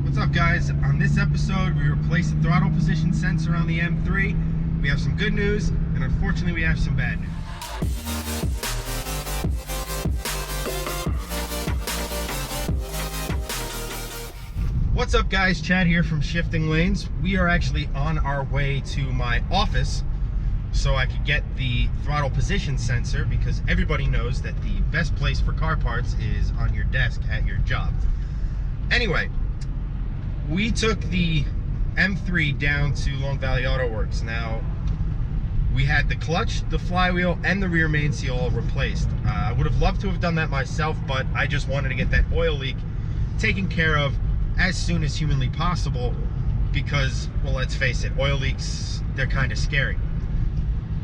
What's up, guys? On this episode, we replaced the throttle position sensor on the M3. We have some good news, and unfortunately we have some bad news. What's up, guys? Chad here from Shifting Lanes. We are actually on our way to my office so I could get the throttle position sensor, because everybody knows that the best place for car parts is on your desk at your job. Anyway, we took the M3 down to Long Valley Auto Works. Now, we had the clutch, the flywheel, and the rear main seal all replaced. I would have loved to have done that myself, but I just wanted to get that oil leak taken care of as soon as humanly possible because, well, let's face it, oil leaks, they're kind of scary.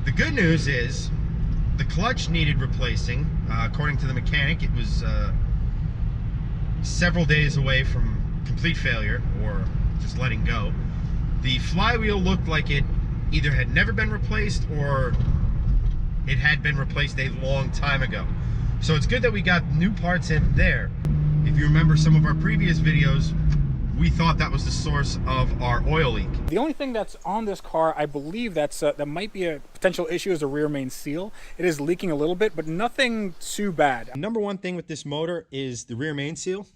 The good news is the clutch needed replacing. According to the mechanic, it was several days away from complete failure or just letting go. The flywheel looked like it either had never been replaced or it had been replaced a long time ago. So it's good that we got new parts in there. If you remember some of our previous videos, we thought that was the source of our oil leak. The only thing that's on this car, I believe that might be a potential issue, is the rear main seal. It is leaking a little bit, but nothing too bad. Number one thing with this motor is the rear main seal.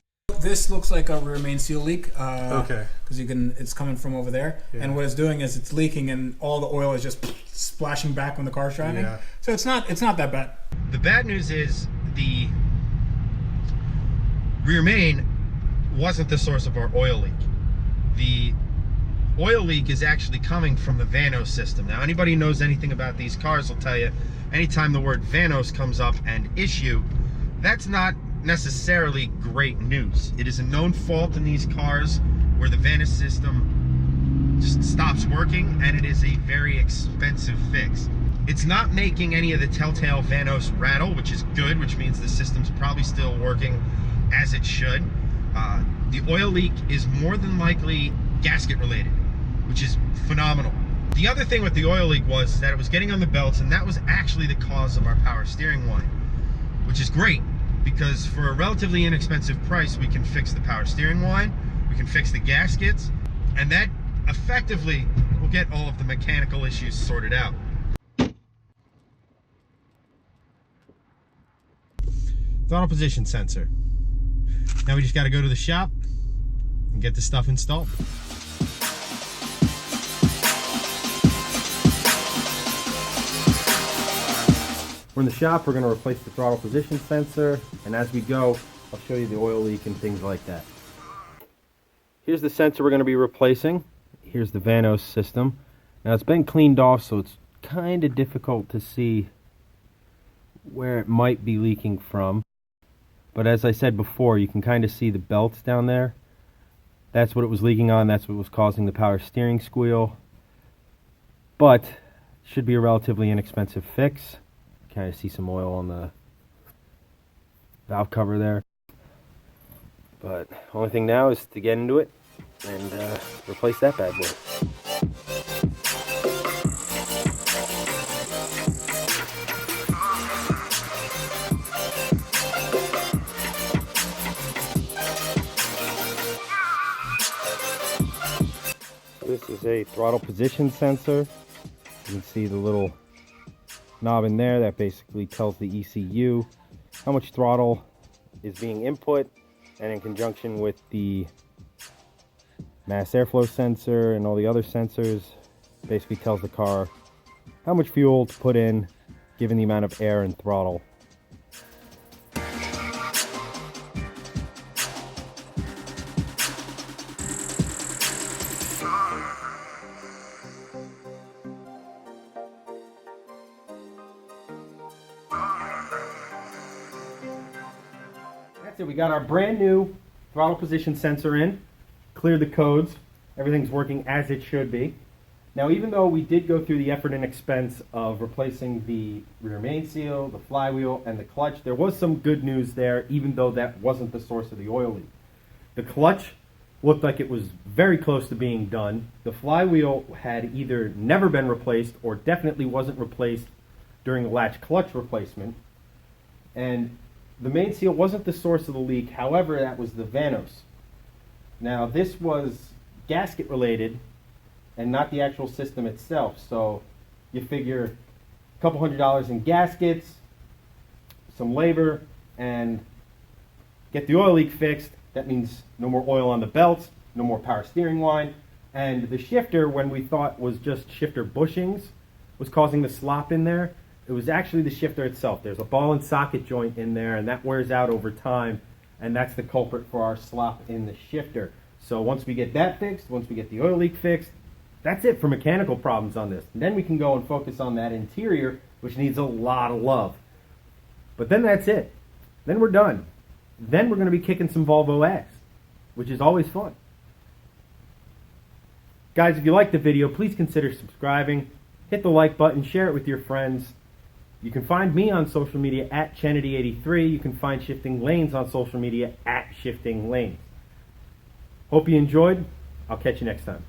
This looks like a rear main seal leak. Okay. Because it's coming from over there, yeah. And what it's doing is it's leaking, and all the oil is just splashing back when the car's driving. Yeah. So it's not that bad. The bad news is the rear main wasn't the source of our oil leak. The oil leak is actually coming from the Vanos system. Now, anybody who knows anything about these cars will tell you, anytime the word Vanos comes up and issue, that's not necessarily great news. It is a known fault in these cars where the Vanos system just stops working, and it is a very expensive fix. It's not making any of the telltale Vanos rattle, which is good, which means the system's probably still working as it should. The oil leak is more than likely gasket related, which is phenomenal. The other thing with the oil leak was that it was getting on the belts, and that was actually the cause of our power steering line, which is great because for a relatively inexpensive price, we can fix the power steering line, we can fix the gaskets, and that effectively will get all of the mechanical issues sorted out. Throttle position sensor. Now we just got to go to the shop and get the stuff installed. We're in the shop. We're going to replace the throttle position sensor, and as we go, I'll show you the oil leak and things like that. Here's the sensor we're going to be replacing. Here's the Vanos system. Now it's been cleaned off, so it's kind of difficult to see where it might be leaking from. But as I said before, you can kind of see the belts down there. That's what it was leaking on. That's what was causing the power steering squeal. But should be a relatively inexpensive fix. Kind of see some oil on the valve cover there. But only thing now is to get into it and replace that bad boy. This is a throttle position sensor. You can see the little knob in there that basically tells the ECU how much throttle is being input, and in conjunction with the mass airflow sensor and all the other sensors, basically tells the car how much fuel to put in given the amount of air and throttle. That's it. We got our brand new throttle position sensor in, cleared the codes, everything's working as it should be. Now, even though we did go through the effort and expense of replacing the rear main seal, the flywheel, and the clutch, there was some good news there, even though that wasn't the source of the oil leak. The clutch looked like it was very close to being done. The flywheel had either never been replaced or definitely wasn't replaced during the latch clutch replacement. And the main seal wasn't the source of the leak, however, that was the Vanos. Now this was gasket related and not the actual system itself. So you figure a couple $100 in gaskets, some labor, and get the oil leak fixed. That means no more oil on the belts, no more power steering line. And the shifter, when we thought was just shifter bushings, was causing the slop in there. It was actually the shifter itself. There's a ball and socket joint in there, and that wears out over time, and that's the culprit for our slop in the shifter. So once we get that fixed, once we get the oil leak fixed, that's it for mechanical problems on this. And then we can go and focus on that interior, which needs a lot of love. But then that's it. Then we're done. Then we're going to be kicking some Volvo ass, which is always fun. Guys, if you liked the video, please consider subscribing. Hit the like button, share it with your friends. You can find me on social media at Chenedy83. You can find Shifting Lanes on social media at Shifting Lanes. Hope you enjoyed. I'll catch you next time.